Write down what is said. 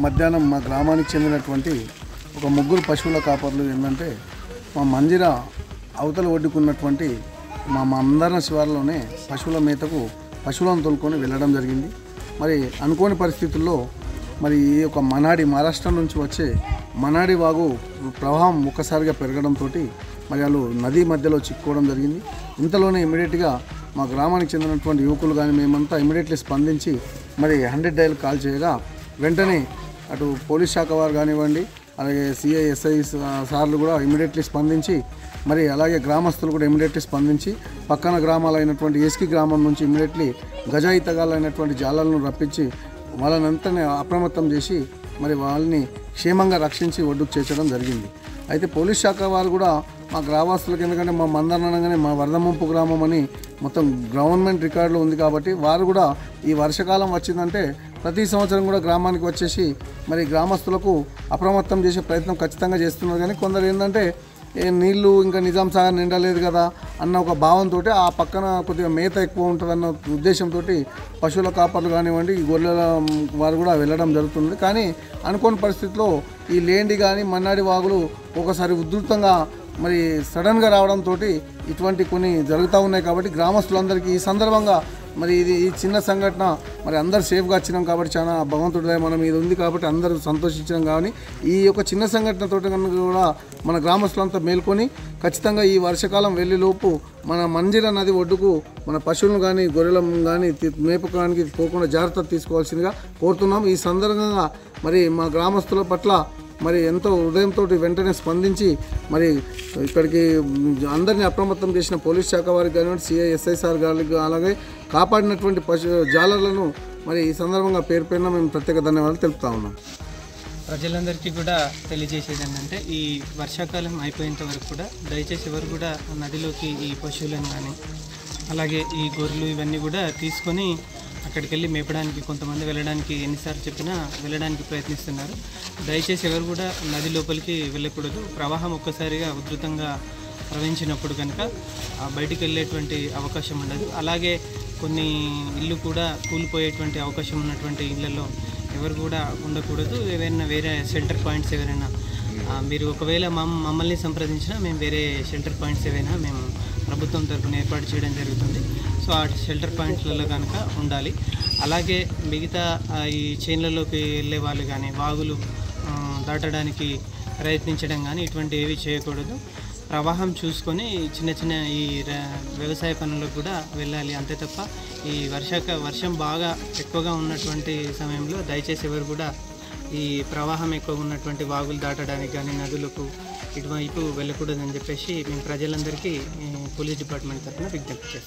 మధ్యాహ్నం మా గ్రామానికి చెందినటువంటి ఒక ముగ్గురు పశువుల కాపర్లు ఏంటంటే మా మంజిర అవతల ఒడ్డుకున్నటువంటి మా మందరణ శివారులోనే పశువుల మేతకు పశువులను తోలుకొని వెళ్ళడం జరిగింది. మరి అనుకోని పరిస్థితుల్లో మరి ఈ యొక్క మహారాష్ట్ర నుంచి వచ్చే మనాడి వాగు ప్రవాహం ఒక్కసారిగా పెరగడంతో మరి వాళ్ళు నదీ మధ్యలో చిక్కుకోవడం జరిగింది. ఇంతలోనే ఇమీడియట్గా మా గ్రామానికి చెందినటువంటి యువకులు కానీ మేమంతా ఇమీడియట్లీ స్పందించి మరి 100 డయల్ కాల్ చేయగా వెంటనే అటు పోలీస్ శాఖ వారు కానివ్వండి, అలాగే సిఐ ఎస్ఐ సార్లు కూడా ఇమీడియట్లీ స్పందించి మరి అలాగే గ్రామస్తులు కూడా ఇమీడియట్లీ స్పందించి పక్కన గ్రామాలైనటువంటి ఏస్కి గ్రామం నుంచి ఇమీడియట్లీ గజాయితగాలైనటువంటి జాలాలను రప్పించి వాళ్ళనంతనే అప్రమత్తం చేసి మరి వాళ్ళని క్షేమంగా రక్షించి ఒడ్డుకు చేర్చడం జరిగింది. అయితే పోలీస్ శాఖ వారు కూడా మా గ్రామస్తులకు, ఎందుకంటే మా మందరణంగానే మా వరదముంపు గ్రామం అని మొత్తం గవర్నమెంట్ రికార్డులో ఉంది కాబట్టి వారు కూడా ఈ వర్షాకాలం వచ్చిందంటే ప్రతి సంవత్సరం కూడా గ్రామానికి వచ్చేసి మరి గ్రామస్తులకు అప్రమత్తం చేసే ప్రయత్నం ఖచ్చితంగా చేస్తున్నారు. కానీ కొందరు ఏంటంటే నీళ్లు ఇంకా నిజాం సాగర్ నిండలేదు కదా అన్న ఒక భావంతో ఆ పక్కన కొద్దిగా మేత ఎక్కువ ఉంటుందన్న ఉద్దేశంతో పశువుల కాపర్లు కానివ్వండి, ఈ గొర్రెల వారు కూడా వెళ్ళడం జరుగుతుంది. కానీ అనుకోని పరిస్థితుల్లో ఈ లేండి కానీ మన్నాడి వాగులు ఒకసారి ఉధృతంగా మరి సడన్గా రావడంతో ఇటువంటి కొన్ని జరుగుతూ ఉన్నాయి. కాబట్టి గ్రామస్తులందరికీ ఈ సందర్భంగా మరి ఈ చిన్న సంఘటన మరి అందరు సేఫ్గా వచ్చినాం కాబట్టి చాలా భగవంతుడి మనం ఇది ఉంది కాబట్టి అందరూ సంతోషించడం. కానీ ఈ యొక్క చిన్న సంఘటనతో కూడా మన గ్రామస్తులంతా మేల్కొని ఖచ్చితంగా ఈ వర్షాకాలం వెళ్ళేలోపు మన మంజిర నది ఒడ్డుకు మన పశువులను కానీ గొర్రెలను కానీ మేపకానికి పోకుండా జాగ్రత్త తీసుకోవాల్సిందిగా కోరుతున్నాం. ఈ సందర్భంగా మరి మా గ్రామస్తుల పట్ల మరి ఎంతో హృదయంతో వెంటనే స్పందించి మరి ఇక్కడికి అందరినీ అప్రమత్తం చేసిన పోలీస్ శాఖ వారికి కానివ్వండి, సిఐ ఎస్ఐ సార్ గారికి, అలాగే కాపాడినటువంటి జాలర్లను మరి ఈ సందర్భంగా పేరు పేరున మేము ప్రత్యేక ధన్యవాదాలు తెలుపుతా ఉన్నాం. ప్రజలందరికీ కూడా తెలియజేసేది ఏంటంటే ఈ వర్షాకాలం అయిపోయేంత వరకు కూడా దయచేసి ఎవరు కూడా నదిలోకి ఈ పశువులను కానీ అలాగే ఈ గొర్రెలు ఇవన్నీ కూడా తీసుకొని అక్కడికి వెళ్ళి మేపడానికి కొంతమంది వెళ్ళడానికి ఎన్నిసార్లు చెప్పినా వెళ్ళడానికి ప్రయత్నిస్తున్నారు. దయచేసి ఎవరు కూడా నది లోపలికి వెళ్ళకూడదు. ప్రవాహం ఒక్కసారిగా ఉధృతంగా ప్రవహించినప్పుడు కనుక బయటికి వెళ్ళేటువంటి అవకాశం ఉండదు. అలాగే కొన్ని ఇల్లు కూడా కూలిపోయేటువంటి అవకాశం ఉన్నటువంటి ఇళ్లలో ఎవరు కూడా ఉండకూడదు. ఏవైనా వేరే షెల్టర్ పాయింట్స్ ఎవరైనా మీరు ఒకవేళ మమ్మల్ని సంప్రదించినా మేము వేరే షెల్టర్ పాయింట్స్ ఏవైనా మేము ప్రభుత్వం తరఫున ఏర్పాటు చేయడం జరుగుతుంది. సో ఆ షెల్టర్ పాయింట్లలో కనుక ఉండాలి. అలాగే మిగతా ఈ చేన్లలోకి వెళ్ళే వాళ్ళు కానీ వాగులు దాటడానికి ప్రయత్నించడం కానీ ఇటువంటి ఏవి చేయకూడదు. ప్రవాహం చూసుకొని చిన్న చిన్న ఈ వ్యవసాయ పనులకు కూడా వెళ్ళాలి. అంతే తప్ప ఈ వర్షం బాగా ఎక్కువగా ఉన్నటువంటి సమయంలో దయచేసి ఎవరు కూడా ఈ ప్రవాహం ఎక్కువ ఉన్నటువంటి వాగులు దాటడానికి కానీ నదులకు ఇటువైపు వెళ్ళకూడదని చెప్పేసి మేము ప్రజలందరికీ పోలీస్ డిపార్ట్మెంట్ తరఫున విజ్ఞప్తి చేస్తాం.